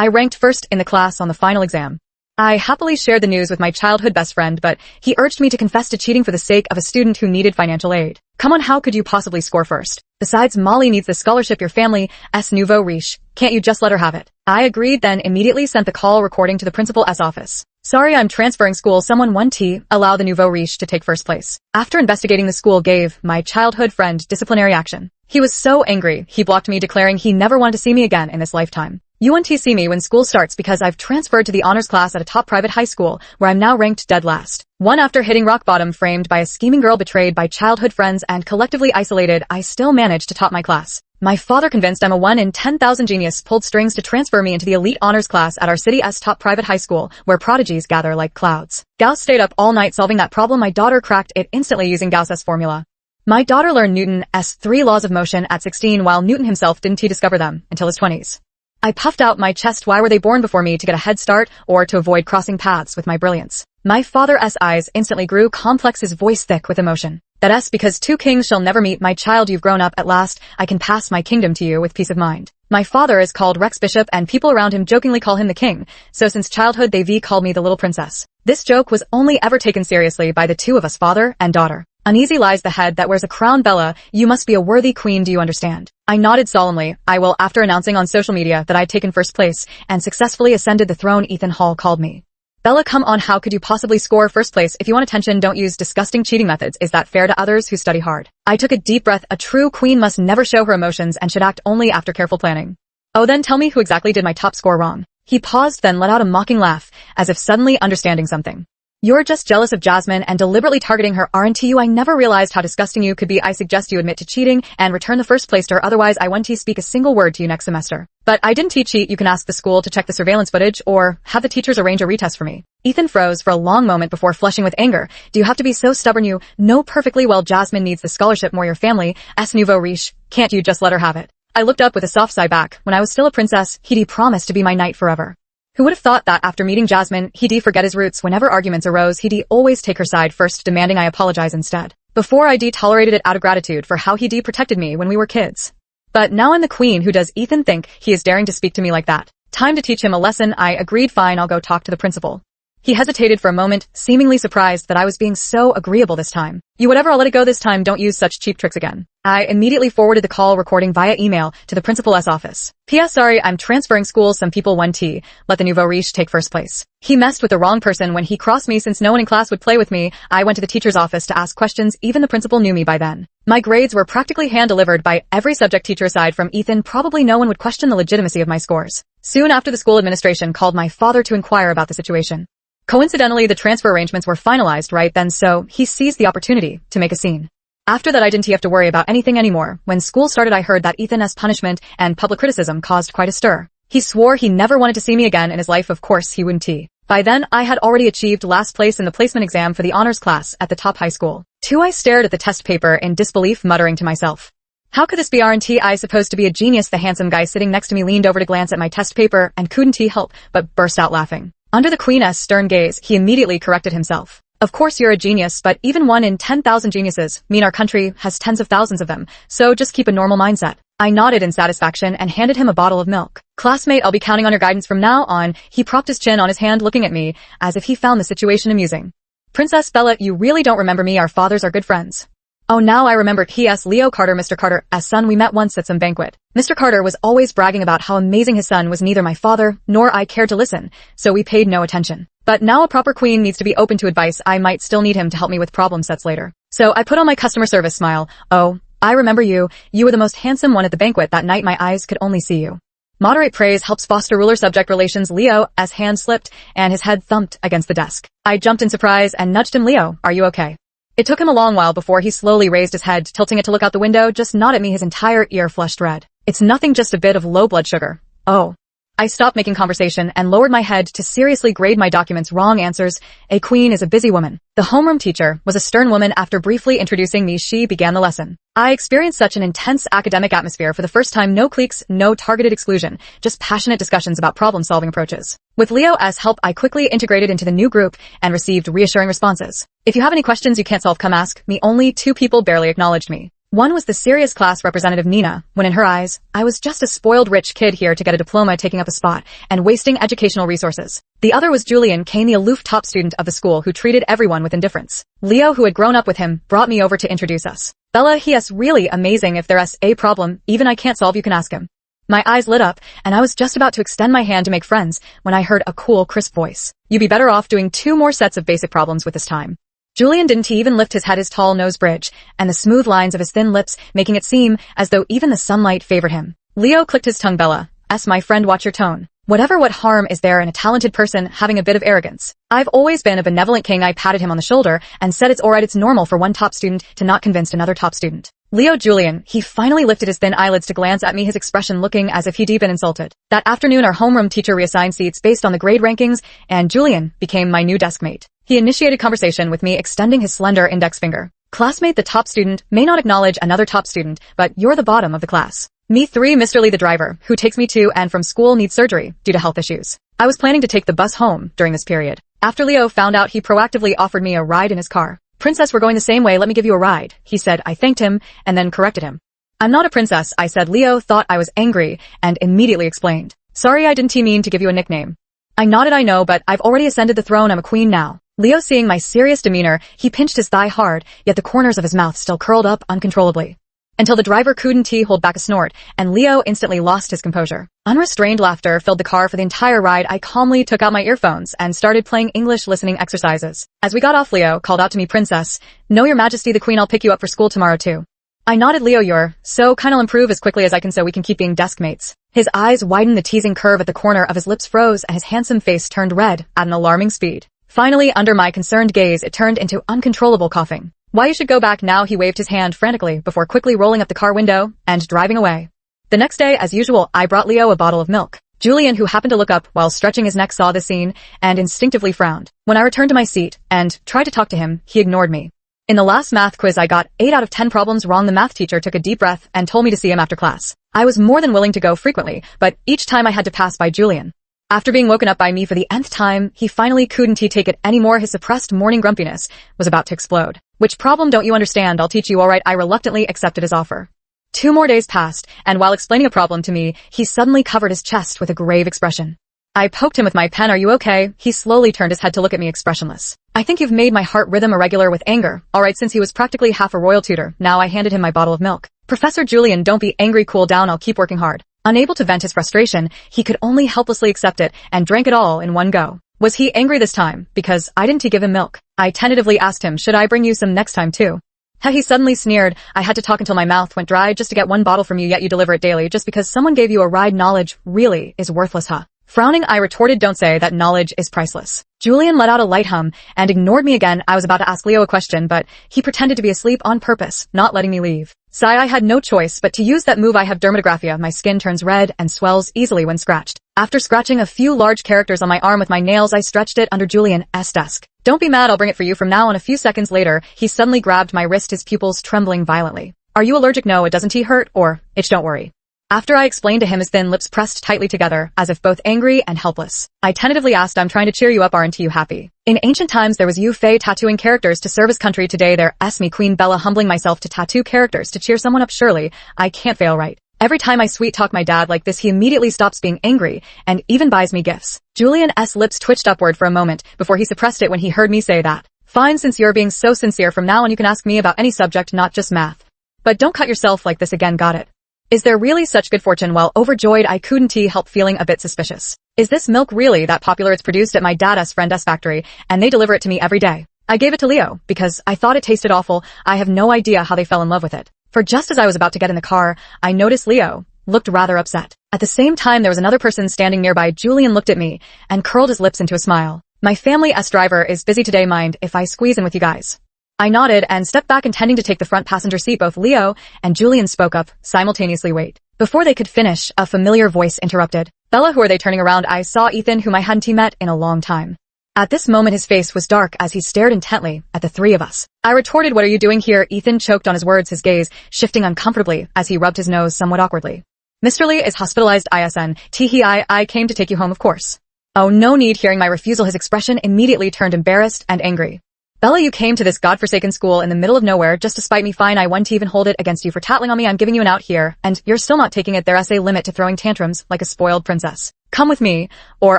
I ranked first in the class on the final exam. I happily shared the news with my childhood best friend, but he urged me to confess to cheating for the sake of a student who needed financial aid. Come on, how could you possibly score first? Besides, Molly needs the scholarship your family, S nouveau riche. Can't you just let her have it? I agreed, then immediately sent the call recording to the principal's office. Sorry, I'm transferring school. Someone 1T, allow the nouveau riche to take first place. After investigating, the school gave my childhood friend disciplinary action. He was so angry, he blocked me, declaring he never wanted to see me again in this lifetime. You won't see me when school starts because I've transferred to the honors class at a top private high school where I'm now ranked dead last. One after hitting rock bottom, framed by a scheming girl, betrayed by childhood friends, and collectively isolated, I still managed to top my class. My father, convinced I'm a 1 in 10,000 genius, pulled strings to transfer me into the elite honors class at our city's top private high school where prodigies gather like clouds. Gauss stayed up all night solving that problem. My daughter cracked it instantly using Gauss's formula. My daughter learned Newton's 3 laws of motion at 16 while Newton himself didn't discover them until his 20s. I puffed out my chest. Why were they born before me? To get a head start or to avoid crossing paths with my brilliance? My father's eyes instantly grew complex, his voice thick with emotion. That's because 2 kings shall never meet. My child, you've grown up at last. I can pass my kingdom to you with peace of mind. My father is called Rex Bishop and people around him jokingly call him the king. So since childhood they've called me the little princess. This joke was only ever taken seriously by the 2 of us, father and daughter. Uneasy lies the head that wears a crown. Bella, you must be a worthy queen, do you understand? I nodded solemnly. I will. After announcing on social media that I'd taken first place and successfully ascended the throne, Ethan Hall called me. Bella, come on, how could you possibly score first place? If you want attention, don't use disgusting cheating methods. Is that fair to others who study hard? I took a deep breath. A true queen must never show her emotions and should act only after careful planning. Oh, then tell me, who exactly did my top score wrong? He paused, then let out a mocking laugh, as if suddenly understanding something. You're just jealous of Jasmine and deliberately targeting her, aren't you? I never realized how disgusting you could be. I suggest you admit to cheating and return the first place to her, otherwise I won't speak a single word to you next semester. But I didn't cheat. You can ask the school to check the surveillance footage or have the teachers arrange a retest for me. Ethan froze for a long moment before flushing with anger. Do you have to be so stubborn? You know perfectly well Jasmine needs the scholarship more your family, S nouveau riche. Can't you just let her have it? I looked up with a soft sigh. Back when I was still a princess, he'd promised to be my knight forever. Who would have thought that after meeting Jasmine, he'd forget his roots? Whenever arguments arose, he'd always take her side first, demanding I apologize instead. Before I'd tolerated it out of gratitude for how he'd protected me when we were kids. But now I'm the queen. Who does Ethan think he is daring to speak to me like that? Time to teach him a lesson. I agreed. Fine, I'll go talk to the principal. He hesitated for a moment, seemingly surprised that I was being so agreeable this time. You whatever, I'll let it go this time. Don't use such cheap tricks again. I immediately forwarded the call recording via email to the principal's office. P.S. Sorry, I'm transferring schools. Some people 1T. Let the nouveau riche take first place. He messed with the wrong person when he crossed me. Since no one in class would play with me, I went to the teacher's office to ask questions. Even the principal knew me by then. My grades were practically hand-delivered by every subject teacher aside from Ethan. Probably no one would question the legitimacy of my scores. Soon after, the school administration called my father to inquire about the situation. Coincidentally, the transfer arrangements were finalized right then, so he seized the opportunity to make a scene. After that, I didn't have to worry about anything anymore. When school started, I heard that Ethan's punishment and public criticism caused quite a stir. He swore he never wanted to see me again in his life. Of course he wouldn't. By then, I had already achieved last place in the placement exam for the honors class at the top high school. I stared at the test paper in disbelief, muttering to myself. How could this be? Aren't I supposed to be a genius? The handsome guy sitting next to me leaned over to glance at my test paper and couldn't help but burst out laughing. Under the queen's stern gaze, he immediately corrected himself. Of course you're a genius, but even 1 in 10,000 geniuses mean our country has tens of thousands of them, so just keep a normal mindset. I nodded in satisfaction and handed him a bottle of milk. Classmate, I'll be counting on your guidance from now on. He propped his chin on his hand, looking at me as if he found the situation amusing. Princess Bella, you really don't remember me? Our fathers are good friends. Oh, now I remembered. P.S. Leo Carter, Mr. Carter's son. We met once at some banquet. Mr. Carter was always bragging about how amazing his son was. Neither my father nor I cared to listen, so we paid no attention. But now a proper queen needs to be open to advice. I might still need him to help me with problem sets later. So I put on my customer service smile. Oh, I remember you. You were the most handsome one at the banquet that night. My eyes could only see you. Moderate praise helps foster ruler-subject relations. Leo's hand slipped and his head thumped against the desk. I jumped in surprise and nudged him. Leo, are you okay? It took him a long while before he slowly raised his head, tilting it to look out the window. Just nod at me. His entire ear flushed red. It's nothing, just a bit of low blood sugar. Oh. I stopped making conversation and lowered my head to seriously grade my documents. Wrong answers. A queen is a busy woman. The homeroom teacher was a stern woman. After briefly introducing me, she began the lesson. I experienced such an intense academic atmosphere for the first time. No cliques, no targeted exclusion, just passionate discussions about problem-solving approaches. With Leo's help, I quickly integrated into the new group and received reassuring responses. If you have any questions you can't solve, come ask me. Only 2 people barely acknowledged me. One was the serious class representative Nina, when in her eyes, I was just a spoiled rich kid here to get a diploma taking up a spot and wasting educational resources. The other was Julian, Kane, the aloof top student of the school who treated everyone with indifference. Leo, who had grown up with him, brought me over to introduce us. Bella, he's really amazing. If there's a problem, even I can't solve, you can ask him. My eyes lit up, and I was just about to extend my hand to make friends when I heard a cool, crisp voice. You'd be better off doing 2 more sets of basic problems with this time. Julian didn't even lift his head, his tall nose bridge, and the smooth lines of his thin lips making it seem as though even the sunlight favored him. Leo clicked his tongue. Bella, my friend, watch your tone. What harm is there in a talented person having a bit of arrogance? I've always been a benevolent king. I patted him on the shoulder and said it's alright, it's normal for one top student to not convince another top student. Leo, Julian, he finally lifted his thin eyelids to glance at me, his expression looking as if he'd been insulted. That afternoon our homeroom teacher reassigned seats based on the grade rankings, and Julian became my new desk mate. He initiated conversation with me, extending his slender index finger. Classmate, the top student may not acknowledge another top student, but you're the bottom of the class. Me 3, Mr. Lee, the driver, who takes me to and from school, needs surgery due to health issues. I was planning to take the bus home during this period. After Leo found out, he proactively offered me a ride in his car. Princess, we're going the same way, let me give you a ride, he said. I thanked him and then corrected him. I'm not a princess, I said. Leo thought I was angry and immediately explained. Sorry, I didn't mean to give you a nickname. I nodded. I know, but I've already ascended the throne, I'm a queen now. Leo, seeing my serious demeanor, he pinched his thigh hard, yet the corners of his mouth still curled up uncontrollably. Until the driver couldn't hold back a snort, and Leo instantly lost his composure. Unrestrained laughter filled the car for the entire ride. I calmly took out my earphones and started playing English listening exercises. As we got off, Leo called out to me, Princess, no, your majesty, the queen, I'll pick you up for school tomorrow too. I nodded. Leo, you're so kind'll improve as quickly as I can so we can keep being desk mates. His eyes widened, the teasing curve at the corner of his lips froze, and his handsome face turned red at an alarming speed. Finally, under my concerned gaze, it turned into uncontrollable coughing. Why, you should go back now, he waved his hand frantically before quickly rolling up the car window and driving away. The next day, as usual, I brought Leo a bottle of milk. Julian, who happened to look up while stretching his neck, saw the scene and instinctively frowned. When I returned to my seat and tried to talk to him, he ignored me. In the last math quiz, I got 8 out of 10 problems wrong. The math teacher took a deep breath and told me to see him after class. I was more than willing to go frequently, but each time I had to pass by Julian. After being woken up by me for the nth time, he finally couldn't take it anymore. His suppressed morning grumpiness was about to explode. Which problem don't you understand? I'll teach you, all right. I reluctantly accepted his offer. 2 more days passed, and while explaining a problem to me, he suddenly covered his chest with a grave expression. I poked him with my pen. Are you okay? He slowly turned his head to look at me, expressionless. I think you've made my heart rhythm irregular with anger. All right, since he was practically half a royal tutor, now I handed him my bottle of milk. Professor Julian, don't be angry, cool down, I'll keep working hard. Unable to vent his frustration, he could only helplessly accept it and drank it all in one go. Was he angry this time because I didn't give him milk? I tentatively asked him, should I bring you some next time too? He suddenly sneered. I had to talk until my mouth went dry just to get 1 bottle from you, yet you deliver it daily just because someone gave you a ride. Knowledge really is worthless, huh? Frowning, I retorted, don't say that, knowledge is priceless. Julian let out a light hum and ignored me again. I was about to ask Leo a question, but he pretended to be asleep on purpose, not letting me leave. Sigh, I had no choice but to use that move. I have dermatographia. My skin turns red and swells easily when scratched. After scratching a few large characters on my arm with my nails, I stretched it under Julian's desk. Don't be mad, I'll bring it for you from now on. A few seconds later, he suddenly grabbed my wrist, his pupils trembling violently. Are you allergic? No, it doesn't hurt, or itch, don't worry. After I explained to him, his thin lips pressed tightly together, as if both angry and helpless. I tentatively asked, I'm trying to cheer you up, aren't you happy? In ancient times there was Yu Fei tattooing characters to serve his country. Today there's me, Queen Bella, humbling myself to tattoo characters to cheer someone up. Surely, I can't fail, right? Every time I sweet talk my dad like this, he immediately stops being angry and even buys me gifts. Julian's lips twitched upward for a moment before he suppressed it when he heard me say that. Fine, since you're being so sincere, from now on you can ask me about any subject, not just math. But don't cut yourself like this again, got it? Is there really such good fortune? While overjoyed, I couldn't help feeling a bit suspicious. Is this milk really that popular? It's produced at my dad's friend's factory, and they deliver it to me every day. I gave it to Leo, because I thought it tasted awful. I have no idea how they fell in love with it. For just as I was about to get in the car, I noticed Leo looked rather upset. At the same time, there was another person standing nearby. Julian looked at me and curled his lips into a smile. My family's driver is busy today, mind if I squeeze in with you guys? I nodded and stepped back, intending to take the front passenger seat. Both Leo and Julian spoke up simultaneously. Wait. Before they could finish, a familiar voice interrupted. Bella, who are they? Turning around, I saw Ethan, whom I hadn't met in a long time. At this moment his face was dark as he stared intently at the 3 of us. I retorted, what are you doing here? Ethan choked on his words, his gaze shifting uncomfortably as he rubbed his nose somewhat awkwardly. Mr. Lee is hospitalized, ISN. I came to take you home, of course. Oh, no need. Hearing my refusal, his expression immediately turned embarrassed and angry. Bella, you came to this godforsaken school in the middle of nowhere just to spite me. Fine, I wouldn't even hold it against you for tattling on me. I'm giving you an out here, and you're still not taking it. There's a limit to throwing tantrums like a spoiled princess. Come with me, or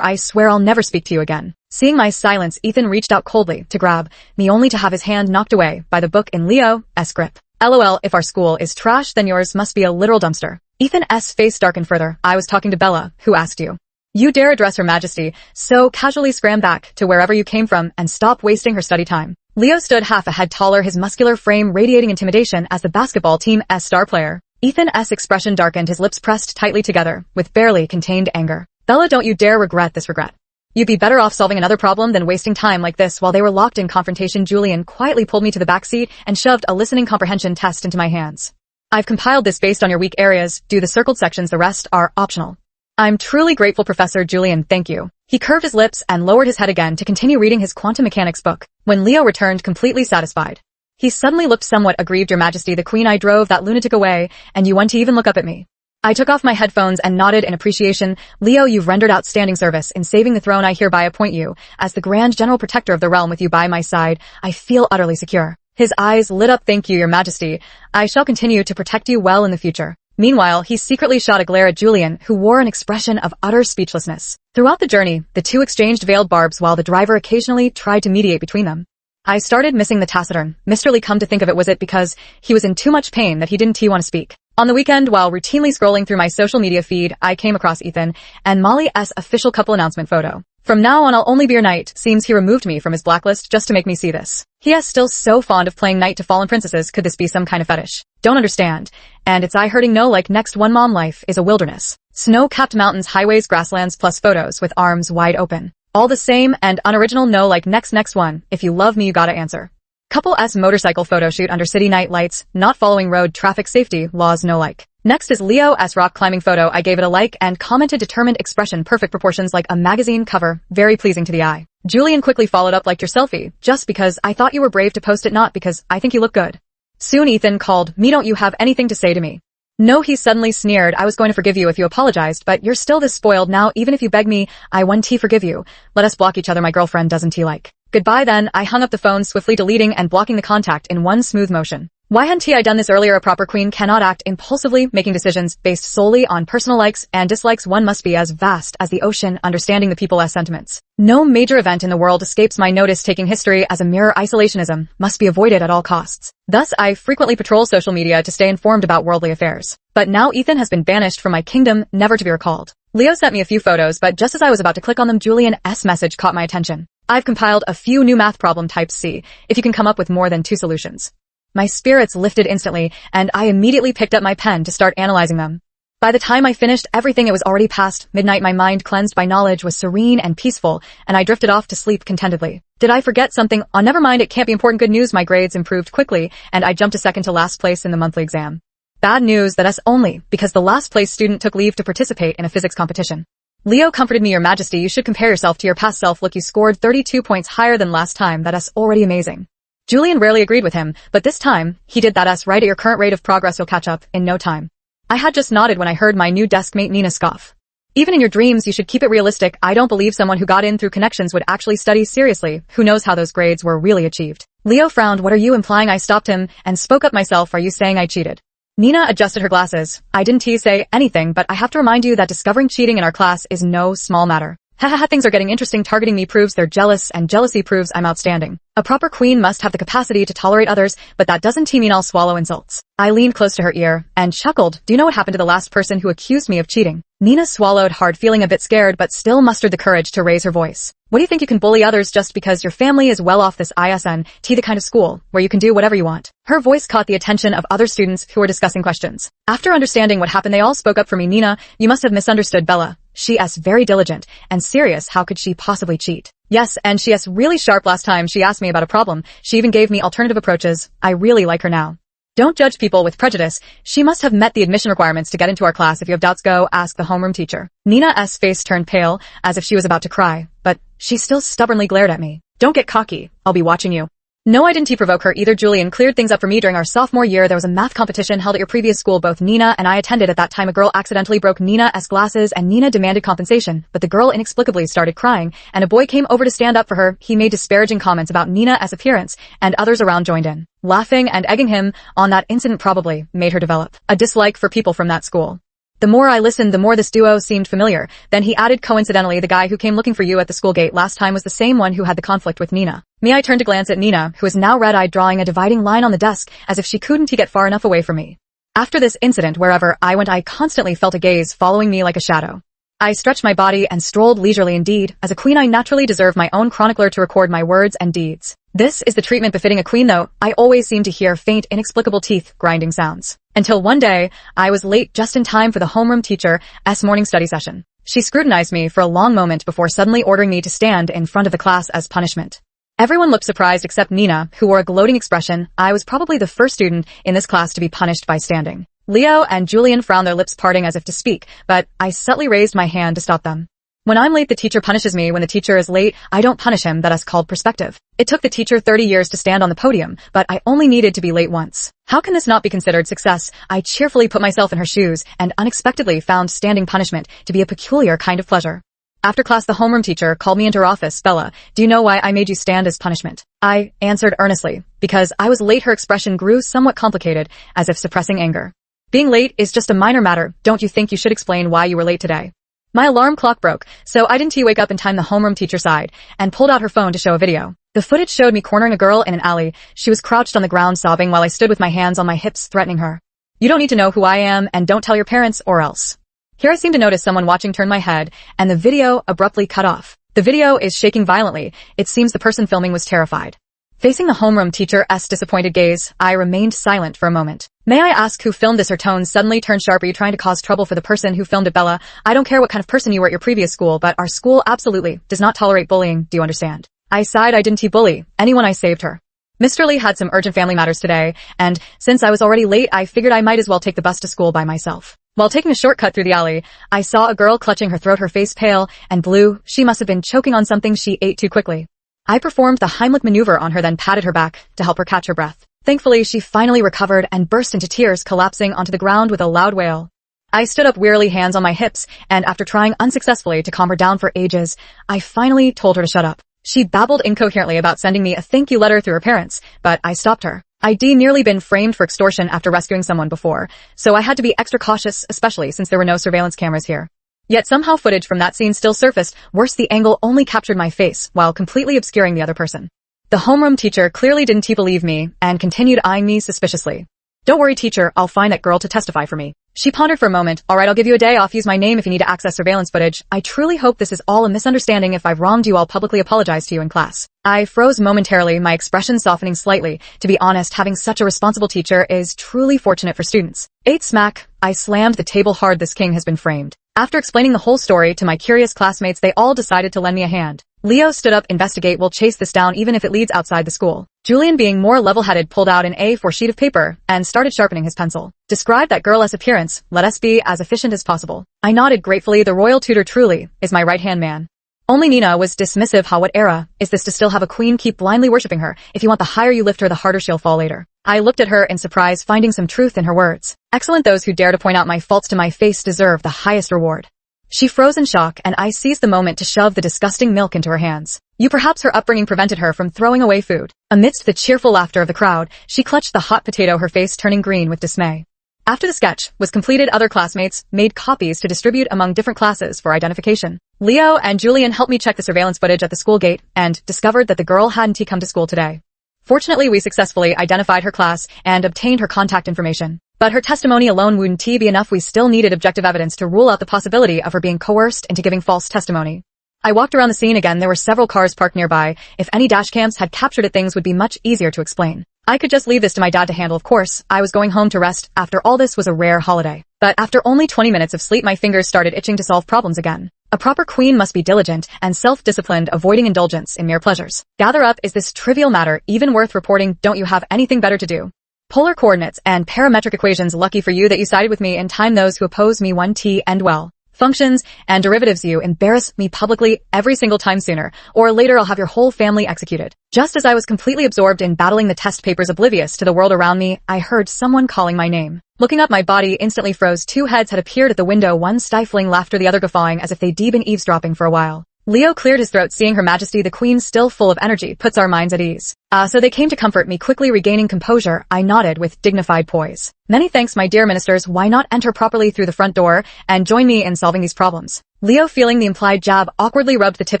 I swear I'll never speak to you again. Seeing my silence, Ethan reached out coldly to grab me, only to have his hand knocked away by the book in Leo's grip. LOL, if our school is trash, then yours must be a literal dumpster. Ethan's face darkened further. I was talking to Bella, who asked you. You dare address Her Majesty, so casually scram back to wherever you came from and stop wasting her study time. Leo stood half a head taller, his muscular frame radiating intimidation as the basketball team's star player. Ethan's expression darkened, his lips pressed tightly together, with barely contained anger. Bella, don't you dare regret this regret. You'd be better off solving another problem than wasting time like this. While they were locked in confrontation, Julian quietly pulled me to the back seat and shoved a listening comprehension test into my hands. I've compiled this based on your weak areas. Do the circled sections, the rest are optional. I'm truly grateful, Professor Julian, thank you. He curved his lips and lowered his head again to continue reading his quantum mechanics book. When Leo returned completely satisfied, he suddenly looked somewhat aggrieved. Your Majesty, the Queen, I drove that lunatic away, and you want to even look up at me. I took off my headphones and nodded in appreciation. Leo, you've rendered outstanding service in saving the throne. I hereby appoint you as the Grand General Protector of the realm. With you by my side, I feel utterly secure. His eyes lit up. Thank you, Your Majesty. I shall continue to protect you well in the future. Meanwhile, he secretly shot a glare at Julian, who wore an expression of utter speechlessness. Throughout the journey, the two exchanged veiled barbs while the driver occasionally tried to mediate between them. I started missing the taciturn, Mr. Lee. Come to think of it, was it because he was in too much pain that he didn't want to speak? On the weekend, while routinely scrolling through my social media feed, I came across Ethan and Molly's official couple announcement photo. From now on, I'll only be your knight. Seems he removed me from his blacklist just to make me see this. He is still so fond of playing knight to fallen princesses. Could this be some kind of fetish? Don't understand. And it's eye-hurting. No, like next one, mom, life is a wilderness. Snow-capped mountains, highways, grasslands, plus photos with arms wide open. All the same and unoriginal. No, like next one. If you love me, you gotta answer. Couple-s motorcycle photo shoot under city night lights, not following road traffic safety laws. No like. Next is Leo's rock climbing photo. I gave it a like and commented determined expression, perfect proportions like a magazine cover, very pleasing to the eye. Julian quickly followed up, liked your selfie, just because I thought you were brave to post it, not because I think you look good. Soon Ethan called me. Don't you have anything to say to me? No, he suddenly sneered. I was going to forgive you if you apologized, but you're still this spoiled now. Even if you beg me, I won't forgive you. Let us block each other. My girlfriend doesn't like. Goodbye then. I hung up the phone, swiftly deleting and blocking the contact in one smooth motion. Why hadn't I done this earlier? A proper queen cannot act impulsively, making decisions based solely on personal likes and dislikes. One must be as vast as the ocean, understanding the people's sentiments. No major event in the world escapes my notice. Taking history as a mirror, isolationism must be avoided at all costs. Thus, I frequently patrol social media to stay informed about worldly affairs. But now Ethan has been banished from my kingdom, never to be recalled. Leo sent me a few photos, but just as I was about to click on them, Julian's message caught my attention. I've compiled a few new math problem types. See if you can come up with more than 2 solutions. My spirits lifted instantly, and I immediately picked up my pen to start analyzing them. By the time I finished everything, it was already past midnight. My mind, cleansed by knowledge, was serene and peaceful, and I drifted off to sleep contentedly. Did I forget something? Oh, never mind, it can't be important. Good news, my grades improved quickly, and I jumped a second to last place in the monthly exam. Bad news, that's only because the last place student took leave to participate in a physics competition. Leo comforted me. Your Majesty, you should compare yourself to your past self. Look, you scored 32 points higher than last time. That's already amazing. Julian rarely agreed with him, but this time, he did. That's right. At your current rate of progress, you'll catch up in no time. I had just nodded when I heard my new desk mate Nina scoff. Even in your dreams, you should keep it realistic. I don't believe someone who got in through connections would actually study seriously. Who knows how those grades were really achieved? Leo frowned. What are you implying? I stopped him and spoke up myself. Are you saying I cheated? Nina adjusted her glasses. I didn't say anything, but I have to remind you that discovering cheating in our class is no small matter. Hahaha, things are getting interesting. Targeting me proves they're jealous, and jealousy proves I'm outstanding. A proper queen must have the capacity to tolerate others, but that doesn't mean I'll swallow insults. I leaned close to her ear and chuckled. Do you know what happened to the last person who accused me of cheating? Nina swallowed hard, feeling a bit scared, but still mustered the courage to raise her voice. What do you think? You can bully others just because your family is well off? This isn't the kind of school where you can do whatever you want. Her voice caught the attention of other students who were discussing questions. After understanding what happened, they all spoke up for me. Nina, you must have misunderstood Bella. She is very diligent and serious. How could she possibly cheat? Yes, and she is really sharp. Last time she asked me about a problem, she even gave me alternative approaches. I really like her now. Don't judge people with prejudice. She must have met the admission requirements to get into our class. If you have doubts, go ask the homeroom teacher. Nina's face turned pale, as if she was about to cry, but she still stubbornly glared at me. Don't get cocky. I'll be watching you. No, I didn't provoke her either. Julian cleared things up for me during our sophomore year. There was a math competition held at your previous school. Both Nina and I attended. At that time, a girl accidentally broke Nina's glasses and Nina demanded compensation, but the girl inexplicably started crying and a boy came over to stand up for her. He made disparaging comments about Nina's appearance and others around joined in, laughing and egging him on. That incident probably made her develop a dislike for people from that school. The more I listened, the more this duo seemed familiar. Then he added, coincidentally, the guy who came looking for you at the school gate last time was the same one who had the conflict with Nina. I turned to glance at Nina, who is now red-eyed, drawing a dividing line on the desk as if she couldn't get far enough away from me. After this incident, wherever I went, I constantly felt a gaze following me like a shadow. I stretched my body and strolled leisurely. Indeed, as a queen I naturally deserve my own chronicler to record my words and deeds. This is the treatment befitting a queen, though. I always seem to hear faint, inexplicable teeth grinding sounds. Until one day, I was late just in time for the homeroom teacher's morning study session. She scrutinized me for a long moment before suddenly ordering me to stand in front of the class as punishment. Everyone looked surprised except Nina, who wore a gloating expression. I was probably the first student in this class to be punished by standing. Leo and Julian frowned, their lips parting as if to speak, but I subtly raised my hand to stop them. When I'm late, the teacher punishes me. When the teacher is late, I don't punish him. That is called perspective. It took the teacher 30 years to stand on the podium, but I only needed to be late once. How can this not be considered success? I cheerfully put myself in her shoes and unexpectedly found standing punishment to be a peculiar kind of pleasure. After class, the homeroom teacher called me into her office. Bella, do you know why I made you stand as punishment? I answered earnestly. Because I was late. Her expression grew somewhat complicated, as if suppressing anger. Being late is just a minor matter. Don't you think you should explain why you were late today? My alarm clock broke, so I didn't wake up in time. The homeroom teacher sighed and pulled out her phone to show a video. The footage showed me cornering a girl in an alley. She was crouched on the ground sobbing while I stood with my hands on my hips threatening her. You don't need to know who I am and don't tell your parents or else. Here I seem to notice someone watching turn my head and the video abruptly cut off. The video is shaking violently. It seems the person filming was terrified. Facing the homeroom teacher's disappointed gaze, I remained silent for a moment. May I ask who filmed this? Her tone suddenly turned sharp. Are you trying to cause trouble for the person who filmed it? Bella, I don't care what kind of person you were at your previous school, but our school absolutely does not tolerate bullying. Do you understand? I sighed. I didn't bully anyone. I saved her. Mr. Lee had some urgent family matters today, and since I was already late, I figured I might as well take the bus to school by myself. While taking a shortcut through the alley, I saw a girl clutching her throat, her face pale and blue. She must have been choking on something she ate too quickly. I performed the Heimlich maneuver on her, then patted her back to help her catch her breath. Thankfully, she finally recovered and burst into tears, collapsing onto the ground with a loud wail. I stood up wearily, hands on my hips, and after trying unsuccessfully to calm her down for ages, I finally told her to shut up. She babbled incoherently about sending me a thank you letter through her parents, but I stopped her. I'd nearly been framed for extortion after rescuing someone before, so I had to be extra cautious, especially since there were no surveillance cameras here. Yet somehow footage from that scene still surfaced. Worse, the angle only captured my face, while completely obscuring the other person. The homeroom teacher clearly didn't believe me, and continued eyeing me suspiciously. Don't worry, teacher, I'll find that girl to testify for me. She pondered for a moment. Alright, I'll give you a day off. Use my name if you need to access surveillance footage. I truly hope this is all a misunderstanding. If I've wronged you, I'll publicly apologize to you in class. I froze momentarily, my expression softening slightly. To be honest, having such a responsible teacher is truly fortunate for students. 8 smack. I slammed the table hard. This king has been framed. After explaining the whole story to my curious classmates, they all decided to lend me a hand. Leo stood up. Investigate. We'll chase this down even if it leads outside the school. Julian, being more level-headed, pulled out an A4 sheet of paper and started sharpening his pencil. Describe that girl's appearance. Let us be as efficient as possible. I nodded gratefully. The royal tutor truly is my right-hand man. Only Nina was dismissive. How, what era is this to still have a queen? Keep blindly worshipping her. If you want the higher you lift her, the harder she'll fall later. I looked at her in surprise, finding some truth in her words. Excellent. Those who dare to point out my faults to my face deserve the highest reward. She froze in shock, and I seized the moment to shove the disgusting milk into her hands. Perhaps her upbringing prevented her from throwing away food. Amidst the cheerful laughter of the crowd, she clutched the hot potato, her face turning green with dismay. After the sketch was completed, other classmates made copies to distribute among different classes for identification. Leo and Julian helped me check the surveillance footage at the school gate and discovered that the girl hadn't come to school today. Fortunately, we successfully identified her class and obtained her contact information. But her testimony alone wouldn't be enough. We still needed objective evidence to rule out the possibility of her being coerced into giving false testimony. I walked around the scene again. There were several cars parked nearby. If any dashcams had captured it, things would be much easier to explain. I could just leave this to my dad to handle. Of course, I was going home to rest. After all, this was a rare holiday. But after only 20 minutes of sleep, my fingers started itching to solve problems again. A proper queen must be diligent and self-disciplined, avoiding indulgence in mere pleasures. Gather up. Is this trivial matter even worth reporting? Don't you have anything better to do? Polar coordinates and parametric equations. Lucky for you that you sided with me in time. Those who oppose me 1T end well. functions, and derivatives. You embarrass me publicly every single time. Sooner or later I'll have your whole family executed. Just as I was completely absorbed in battling the test papers, oblivious to the world around me, I heard someone calling my name. Looking up, my body instantly froze. Two heads had appeared at the window, one stifling laughter, the other guffawing as if they'd been eavesdropping for a while. Leo cleared his throat, seeing Her Majesty the Queen still full of energy puts our minds at ease. So they came to comfort me. Quickly regaining composure, I nodded with dignified poise. Many thanks, my dear ministers. Why not enter properly through the front door and join me in solving these problems? Leo, feeling the implied jab, awkwardly rubbed the tip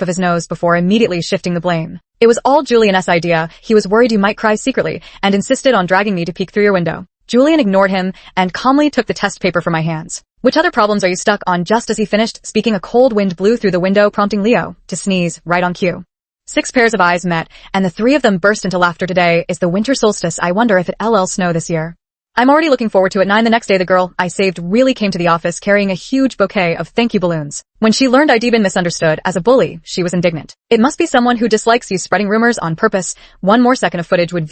of his nose before immediately shifting the blame. It was all Julian's idea. He was worried you might cry secretly and insisted on dragging me to peek through your window. Julian ignored him and calmly took the test paper from my hands. Which other problems are you stuck on? Just as he finished speaking, a cold wind blew through the window, prompting Leo to sneeze right on cue. 6 pairs of eyes met, and the 3 of them burst into laughter. Today is the winter solstice. I wonder if it'll snow this year. I'm already looking forward to it. 9 the next day, the girl I saved really came to the office carrying a huge bouquet of thank you balloons. When she learned I'd been misunderstood as a bully, she was indignant. It must be someone who dislikes you, spreading rumors on purpose. One more second of footage would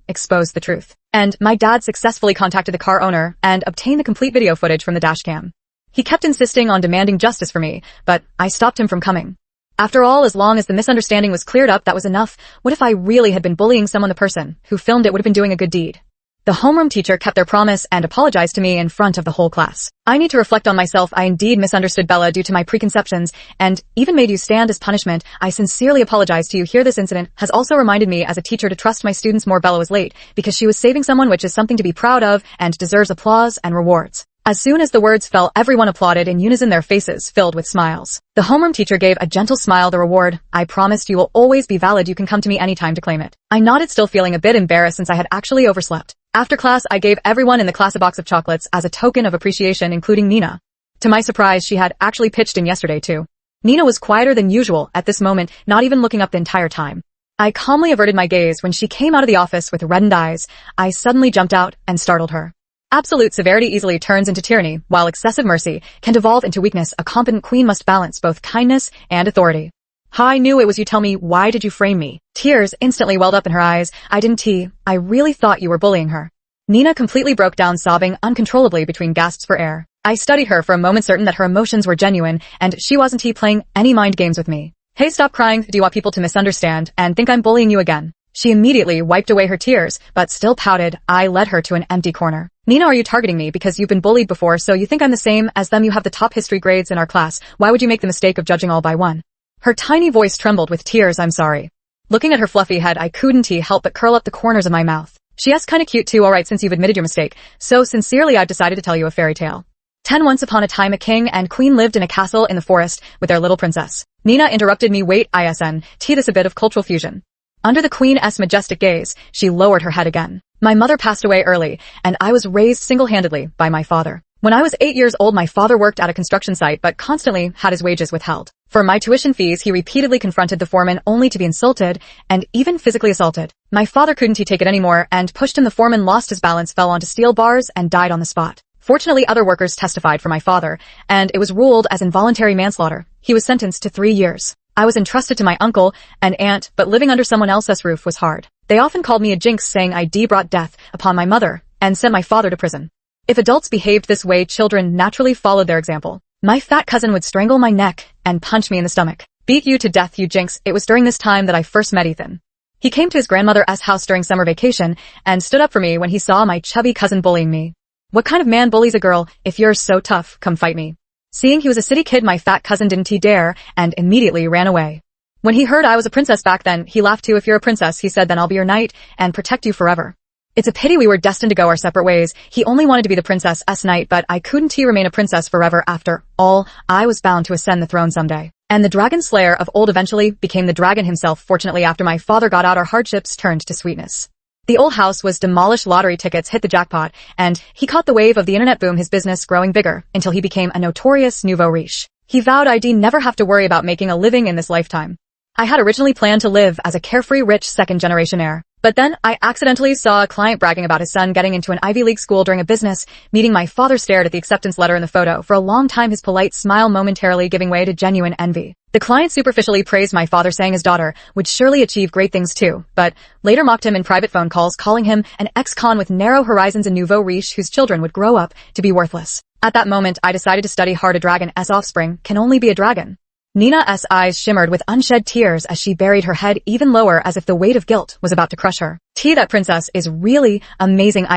expose the truth. And my dad successfully contacted the car owner and obtained the complete video footage from the dashcam. He kept insisting on demanding justice for me, but I stopped him from coming. After all, as long as the misunderstanding was cleared up, that was enough. What if I really had been bullying someone? The person who filmed it would have been doing a good deed. The homeroom teacher kept their promise and apologized to me in front of the whole class. I need to reflect on myself. I indeed misunderstood Bella due to my preconceptions and even made you stand as punishment. I sincerely apologize to you. Here, this incident has also reminded me as a teacher to trust my students more. Bella was late because she was saving someone, which is something to be proud of and deserves applause and rewards. As soon as the words fell, everyone applauded in unison, their faces filled with smiles. The homeroom teacher gave a gentle smile. The reward I promised you will always be valid. You can come to me anytime to claim it. I nodded, still feeling a bit embarrassed since I had actually overslept. After class, I gave everyone in the class a box of chocolates as a token of appreciation, including Nina. To my surprise, she had actually pitched in yesterday too. Nina was quieter than usual at this moment, not even looking up the entire time. I calmly averted my gaze when she came out of the office with reddened eyes. I suddenly jumped out and startled her. Absolute severity easily turns into tyranny, while excessive mercy can devolve into weakness. A competent queen must balance both kindness and authority. I knew it was you. Tell me, why did you frame me? Tears instantly welled up in her eyes. I didn't. I really thought you were bullying her. Nina completely broke down, sobbing uncontrollably between gasps for air. I studied her for a moment, certain that her emotions were genuine, and she wasn't playing any mind games with me. Hey, stop crying. Do you want people to misunderstand and think I'm bullying you again? She immediately wiped away her tears, but still pouted. I led her to an empty corner. Nina, are you targeting me because you've been bullied before, so you think I'm the same as them? You have the top history grades in our class. Why would you make the mistake of judging all by one? Her tiny voice trembled with tears. I'm sorry. Looking at her fluffy head, I couldn't help but curl up the corners of my mouth. She asked, kinda cute too. Alright, since you've admitted your mistake, so sincerely I've decided to tell you a fairy tale. 10 Once upon a time, a king and queen lived in a castle in the forest with their little princess. Nina interrupted me. Wait, this a bit of cultural fusion. Under the queen's majestic gaze, she lowered her head again. My mother passed away early, and I was raised single-handedly by my father. When I was 8 years old, my father worked at a construction site but constantly had his wages withheld. For my tuition fees, he repeatedly confronted the foreman only to be insulted and even physically assaulted. My father couldn't take it anymore and pushed him. The foreman lost his balance, fell onto steel bars, and died on the spot. Fortunately, other workers testified for my father, and it was ruled as involuntary manslaughter. He was sentenced to 3 years. I was entrusted to my uncle and aunt, but living under someone else's roof was hard. They often called me a jinx, saying I brought death upon my mother and sent my father to prison. If adults behaved this way, children naturally followed their example. My fat cousin would strangle my neck and punch me in the stomach. Beat you to death, you jinx. It was during this time that I first met Ethan. He came to his grandmother's house during summer vacation and stood up for me when he saw my chubby cousin bullying me. What kind of man bullies a girl? If you're so tough, come fight me. Seeing he was a city kid, my fat cousin didn't dare and immediately ran away. When he heard I was a princess back then, he laughed too. If you're a princess, he said, then I'll be your knight and protect you forever. It's a pity we were destined to go our separate ways. He only wanted to be the princess's knight, but I couldn't remain a princess forever. After all, I was bound to ascend the throne someday. And the dragon slayer of old eventually became the dragon himself. Fortunately, after my father got out, our hardships turned to sweetness. The old house was demolished, lottery tickets hit the jackpot, and he caught the wave of the internet boom, his business growing bigger until he became a notorious nouveau riche. He vowed I'd never have to worry about making a living in this lifetime. I had originally planned to live as a carefree, rich second-generation heir. But then I accidentally saw a client bragging about his son getting into an Ivy League school during a business meeting. My father stared at the acceptance letter in the photo for a long time, his polite smile momentarily giving way to genuine envy. The client superficially praised my father, saying his daughter would surely achieve great things too, but later mocked him in private phone calls, calling him an ex-con with narrow horizons, a nouveau riche whose children would grow up to be worthless. At that moment, I decided to study hard. A dragon's offspring can only be a dragon. Nina's eyes shimmered with unshed tears as she buried her head even lower as if the weight of guilt was about to crush her. That princess is really amazing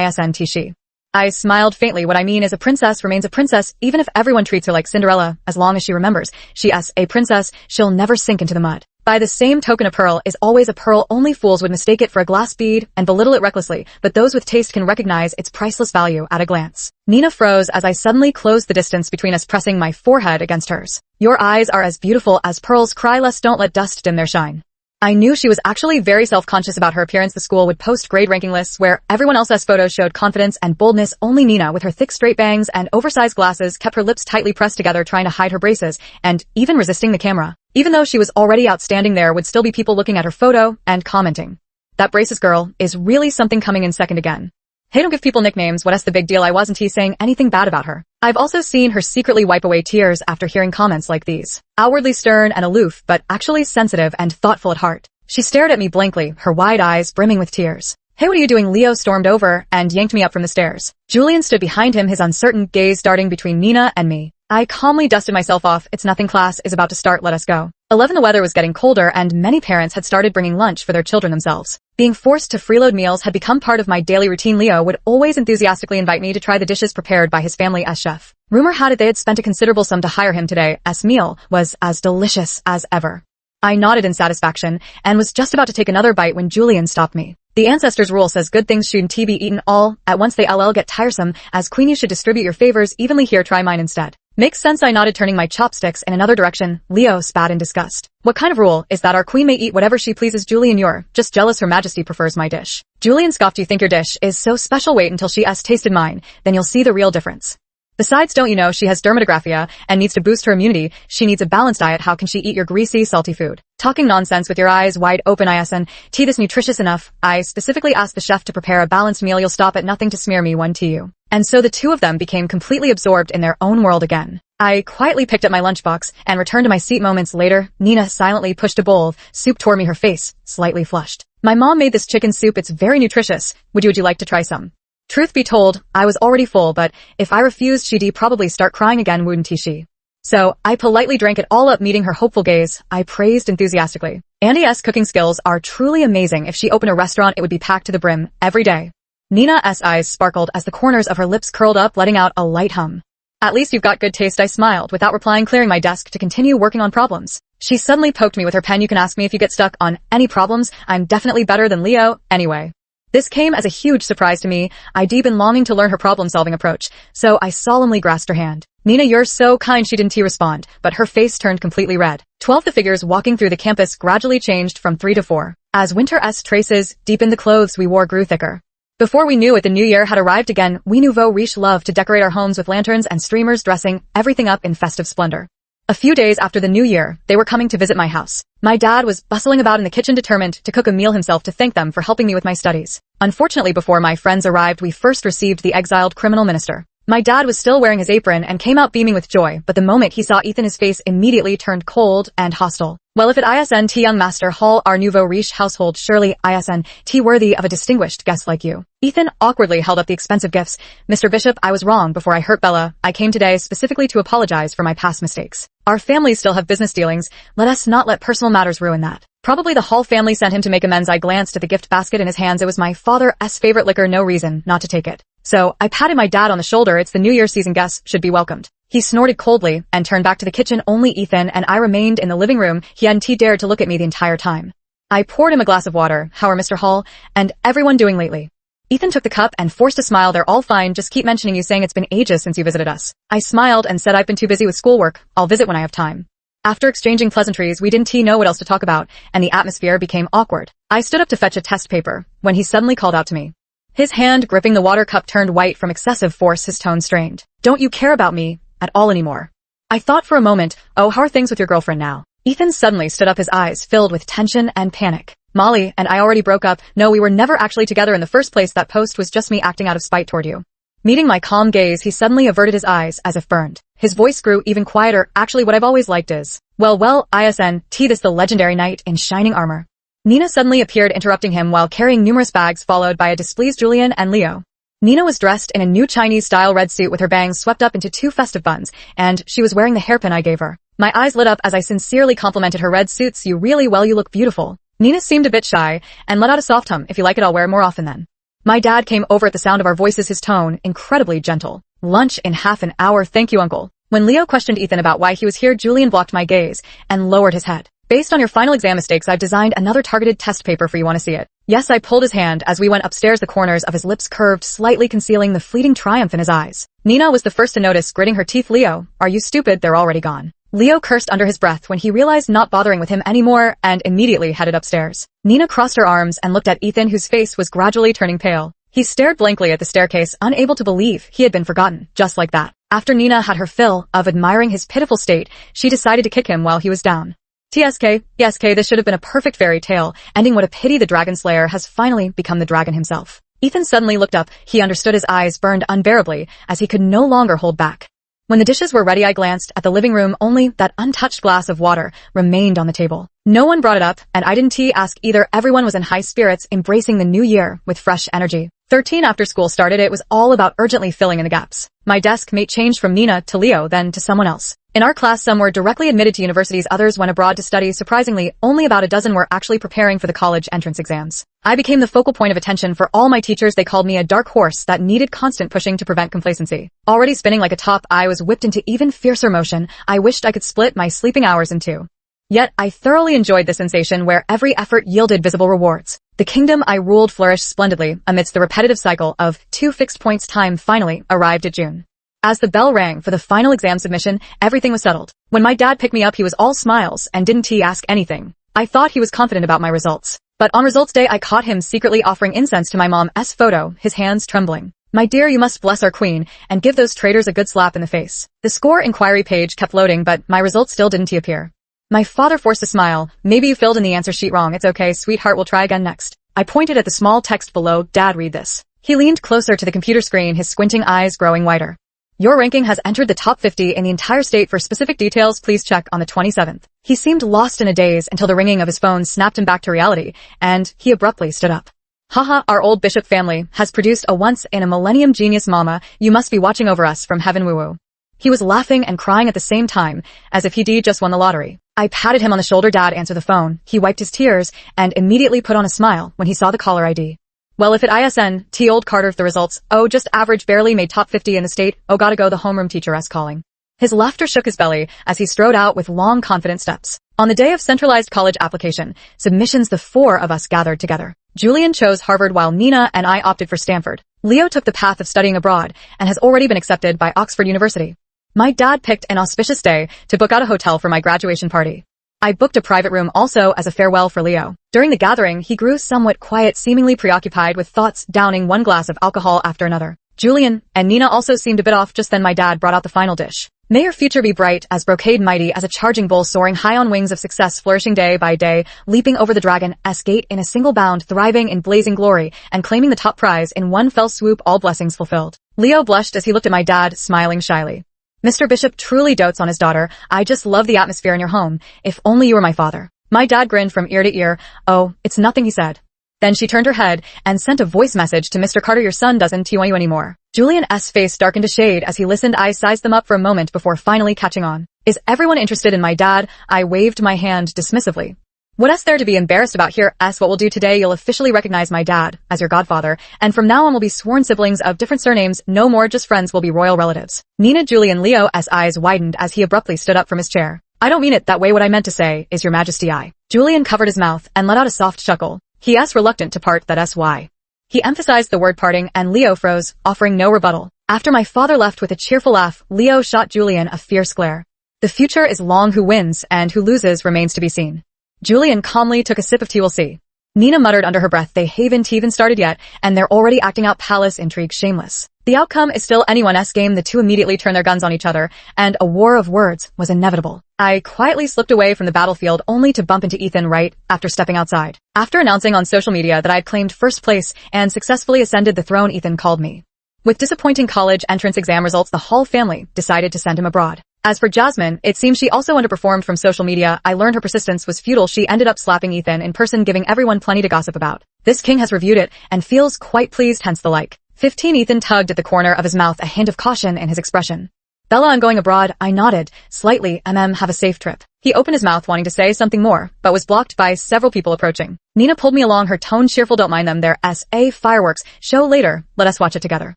she. I smiled faintly. What I mean is a princess remains a princess even if everyone treats her like Cinderella, as long as she remembers she's a princess, she'll never sink into the mud. By the same token, a pearl is always a pearl. Only fools would mistake it for a glass bead and belittle it recklessly, but those with taste can recognize its priceless value at a glance. Nina froze as I suddenly closed the distance between us, pressing my forehead against hers. Your eyes are as beautiful as pearls. Cry less, don't let dust dim their shine. I knew she was actually very self-conscious about her appearance. The school would post grade ranking lists where everyone else's photos showed confidence and boldness. Only Nina, with her thick straight bangs and oversized glasses, kept her lips tightly pressed together, trying to hide her braces, and even resisting the camera. Even though she was already outstanding, there would still be people looking at her photo and commenting. That braces girl is really something. Coming in second again. Hey, don't give people nicknames. What's the big deal? I wasn't saying anything bad about her. I've also seen her secretly wipe away tears after hearing comments like these. Outwardly stern and aloof, but actually sensitive and thoughtful at heart. She stared at me blankly, her wide eyes brimming with tears. Hey, what are you doing? Leo stormed over and yanked me up from the stairs. Julian stood behind him, his uncertain gaze darting between Nina and me. I calmly dusted myself off. It's nothing, class is about to start, let us go. 11. The weather was getting colder and many parents had started bringing lunch for their children themselves. Being forced to freeload meals had become part of my daily routine. Leo would always enthusiastically invite me to try the dishes prepared by his family as chef. Rumor had it they had spent a considerable sum to hire him. Today's meal was as delicious as ever. I nodded in satisfaction and was just about to take another bite when Julian stopped me. The ancestors' rule says good things shouldn't be eaten all at once. They get tiresome. As queen, you should distribute your favors evenly. Here, try mine instead. Makes sense, I nodded, turning my chopsticks in another direction. Leo spat in disgust. What kind of rule is that? Our queen may eat whatever she pleases. Julian, you're just jealous. Her Majesty prefers my dish. Julian scoffed. You think your dish is so special? Wait until she has tasted mine, then you'll see the real difference. Besides, don't you know she has dermatographia and needs to boost her immunity? She needs a balanced diet. How can she eat your greasy, salty food? Talking nonsense with your eyes wide open. Isn't this nutritious enough? I specifically asked the chef to prepare a balanced meal. You'll stop at nothing to smear me one to you. And so the two of them became completely absorbed in their own world again. I quietly picked up my lunchbox and returned to my seat. Moments later, Nina silently pushed a bowl of soup toward me, her face slightly flushed. My mom made this chicken soup. It's very nutritious. Would you like to try some? Truth be told, I was already full, but if I refused, she'd probably start crying again, wouldn't she? So, I politely drank it all up. Meeting her hopeful gaze, I praised enthusiastically. Andy's cooking skills are truly amazing. If she opened a restaurant, it would be packed to the brim every day. Nina's eyes sparkled as the corners of her lips curled up, letting out a light hum. At least you've got good taste, I smiled, without replying, clearing my desk to continue working on problems. She suddenly poked me with her pen. You can ask me if you get stuck on any problems. I'm definitely better than Leo, anyway. This came as a huge surprise to me. I'd been longing to learn her problem-solving approach, so I solemnly grasped her hand. Nina, you're so kind, she didn't respond, but her face turned completely red. 12. The figures walking through the campus gradually changed from 3 to 4. As winter's traces deepened, the clothes we wore grew thicker. Before we knew it, the new year had arrived again. We nouveau riche loved to decorate our homes with lanterns and streamers, dressing everything up in festive splendor. A few days after the new year, they were coming to visit my house. My dad was bustling about in the kitchen, determined to cook a meal himself to thank them for helping me with my studies. Unfortunately, before my friends arrived, we first received the exiled criminal minister. My dad was still wearing his apron and came out beaming with joy, but the moment he saw Ethan, his face immediately turned cold and hostile. Well, if it isn't young Master Hall, our nouveau riche household surely isn't worthy of a distinguished guest like you. Ethan awkwardly held up the expensive gifts. Mr. Bishop, I was wrong before I hurt Bella. I came today specifically to apologize for my past mistakes. Our families still have business dealings. Let us not let personal matters ruin that. Probably the Hall family sent him to make amends. I glanced at the gift basket in his hands. It was my father's favorite liquor, no reason not to take it. So, I patted my dad on the shoulder. It's the New Year's season, guests should be welcomed. He snorted coldly and turned back to the kitchen. Only Ethan and I remained in the living room. He hadn't dared to look at me the entire time. I poured him a glass of water. How are Mr. Hall and everyone doing lately? Ethan took the cup and forced a smile. They're all fine, just keep mentioning you, saying it's been ages since you visited us. I smiled and said I've been too busy with schoolwork. I'll visit when I have time. After exchanging pleasantries, we didn't know what else to talk about, and the atmosphere became awkward. I stood up to fetch a test paper when he suddenly called out to me. His hand gripping the water cup turned white from excessive force, his tone strained. Don't you care about me at all anymore? I thought for a moment, oh, how are things with your girlfriend now? Ethan suddenly stood up, his eyes filled with tension and panic. Molly and I already broke up. No, we were never actually together in the first place. That post was just me acting out of spite toward you. Meeting my calm gaze, he suddenly averted his eyes as if burned. His voice grew even quieter. Actually, what I've always liked is, well, isn't this the legendary knight in shining armor? Nina suddenly appeared, interrupting him while carrying numerous bags, followed by a displeased Julian and Leo. Nina was dressed in a new Chinese-style red suit with her bangs swept up into 2 festive buns, and she was wearing the hairpin I gave her. My eyes lit up as I sincerely complimented her red suits. You look beautiful. Nina seemed a bit shy and let out a soft hum. If you like it, I'll wear it more often then. My dad came over at the sound of our voices, his tone incredibly gentle. Lunch in half an hour, thank you, uncle. When Leo questioned Ethan about why he was here, Julian blocked my gaze and lowered his head. Based on your final exam mistakes, I've designed another targeted test paper for you. Want to see it? Yes, I pulled his hand as we went upstairs. The corners of his lips curved, slightly concealing the fleeting triumph in his eyes. Nina was the first to notice, gritting her teeth. Leo, are you stupid? They're already gone. Leo cursed under his breath when he realized not bothering with him anymore and immediately headed upstairs. Nina crossed her arms and looked at Ethan, whose face was gradually turning pale. He stared blankly at the staircase, unable to believe he had been forgotten, just like that. After Nina had her fill of admiring his pitiful state, she decided to kick him while he was down. TSK, this should have been a perfect fairy tale, ending. What a pity the dragon slayer has finally become the dragon himself. Ethan suddenly looked up. He understood. His eyes burned unbearably as he could no longer hold back. When the dishes were ready, I glanced at the living room. Only that untouched glass of water remained on the table. No one brought it up, and I didn't ask either. Everyone was in high spirits, embracing the new year with fresh energy. 13 after school started, it was all about urgently filling in the gaps. My desk mate changed from Nina to Leo, then to someone else. In our class, some were directly admitted to universities, others went abroad to study. Surprisingly, only about a dozen were actually preparing for the college entrance exams. I became the focal point of attention for all my teachers. They called me a dark horse that needed constant pushing to prevent complacency. Already spinning like a top, I was whipped into even fiercer motion. I wished I could split my sleeping hours in 2. Yet, I thoroughly enjoyed the sensation where every effort yielded visible rewards. The kingdom I ruled flourished splendidly amidst the repetitive cycle of 2 fixed points. Time finally arrived at June. As the bell rang for the final exam submission, everything was settled. When my dad picked me up, he was all smiles and didn't ask anything. I thought he was confident about my results. But on results day, I caught him secretly offering incense to my mom's photo, his hands trembling. My dear, you must bless our queen and give those traitors a good slap in the face. The score inquiry page kept loading, but my results still didn't appear. My father forced a smile. Maybe you filled in the answer sheet wrong. It's okay, sweetheart, we'll try again next. I pointed at the small text below. Dad, read this. He leaned closer to the computer screen, his squinting eyes growing wider. Your ranking has entered the top 50 in the entire state. For specific details, please check on the 27th. He seemed lost in a daze until the ringing of his phone snapped him back to reality, and he abruptly stood up. Haha, our old Bishop family has produced a once-in-a-millennium genius. Mama, you must be watching over us from heaven. Woo-woo. He was laughing and crying at the same time, as if he'd just won the lottery. I patted him on the shoulder. Dad, answer the phone. He wiped his tears and immediately put on a smile when he saw the caller ID. Well, if it ISN, old Carter, the results. Oh, just average, barely made top 50 in the state. Oh, gotta go, the homeroom teacher's calling. His laughter shook his belly as he strode out with long, confident steps. On the day of centralized college application submissions, the 4 of us gathered together. Julian chose Harvard while Nina and I opted for Stanford. Leo took the path of studying abroad and has already been accepted by Oxford University. My dad picked an auspicious day to book out a hotel for my graduation party. I booked a private room also as a farewell for Leo. During the gathering, he grew somewhat quiet, seemingly preoccupied with thoughts, downing one glass of alcohol after another. Julian and Nina also seemed a bit off. Just then my dad brought out the final dish. May your future be bright as brocade, mighty as a charging bull soaring high on wings of success, flourishing day by day, leaping over the dragon's gate in a single bound, thriving in blazing glory, and claiming the top prize in one fell swoop, all blessings fulfilled. Leo blushed as he looked at my dad, smiling shyly. Mr. Bishop truly dotes on his daughter. I just love the atmosphere in your home. If only you were my father. My dad grinned from ear to ear. Oh, it's nothing, he said. Then she turned her head and sent a voice message to Mr. Carter. Your son doesn't want you anymore. Julian's face darkened a shade as he listened. I sized them up for a moment before finally catching on. Is everyone interested in my dad? I waved my hand dismissively. What's there to be embarrassed about here? What we'll do today, you'll officially recognize my dad as your godfather, and from now on we'll be sworn siblings of different surnames, no more just friends, we'll be royal relatives. Nina, Julian, Leo's eyes widened as he abruptly stood up from his chair. I don't mean it that way. What I meant to say is, your majesty. Julian covered his mouth and let out a soft chuckle. He was reluctant to part that sy. He emphasized the word parting, and Leo froze, offering no rebuttal. After my father left with a cheerful laugh, Leo shot Julian a fierce glare. The future is long. Who wins and who loses remains to be seen. Julian calmly took a sip of tea. We'll see. Nina muttered under her breath. They haven't even started yet, and they're already acting out palace intrigue. Shameless. The outcome is still anyone's game. The two immediately turned their guns on each other, and a war of words was inevitable. I quietly slipped away from the battlefield only to bump into Ethan right after stepping outside. After announcing on social media that I had claimed first place and successfully ascended the throne, Ethan called me. With disappointing college entrance exam results, the Hall family decided to send him abroad. As for Jasmine, it seems she also underperformed from social media. I learned her persistence was futile. She ended up slapping Ethan in person, giving everyone plenty to gossip about. This king has reviewed it and feels quite pleased, hence the like. 15 Ethan tugged at the corner of his mouth, a hint of caution in his expression. Bella, I'm going abroad. I nodded. Slightly. Have a safe trip. He opened his mouth wanting to say something more, but was blocked by several people approaching. Nina pulled me along, her tone cheerful. Don't mind them. They're S.A. fireworks. Show later. Let us watch it together.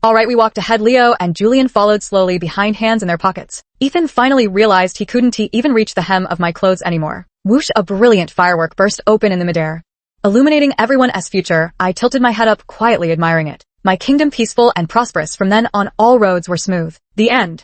All right, we walked ahead. Leo and Julian followed slowly behind, hands in their pockets. Ethan finally realized he couldn't even reach the hem of my clothes anymore. Whoosh, a brilliant firework burst open in the midair, illuminating everyone's future. I tilted my head up, quietly admiring it. My kingdom peaceful and prosperous. From then on, all roads were smooth. The end.